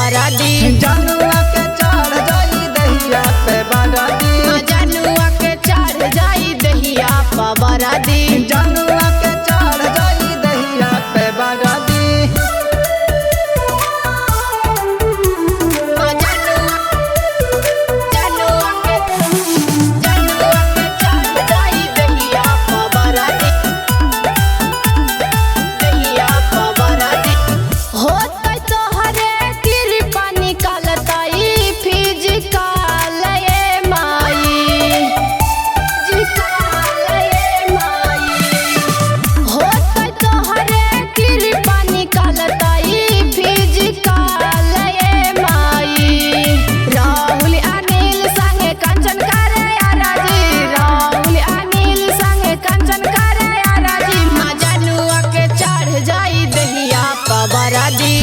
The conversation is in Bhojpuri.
बरादी। जनुआ के चढ़ जाई दहिया पे बरादी। जनुआ के चढ़ जाई दहिया पे बरादी। जनुआ के चढ़ जाई दहिया पे बरादी। जनुआ के चढ़ जाई दहिया पे बरादी। दहिया पे बरादी। होतै तोहरे कृपा निकालतै फिजिकल ये माई। होतै तोहरे कृपा निकालतै फिजिकल ये माई। राहुल अनिल संगे कंचन करे राजी। राहुल अनिल संगे कंचन करे राजी। जनुआ के चढ़ जाई दहिया पे बरादी।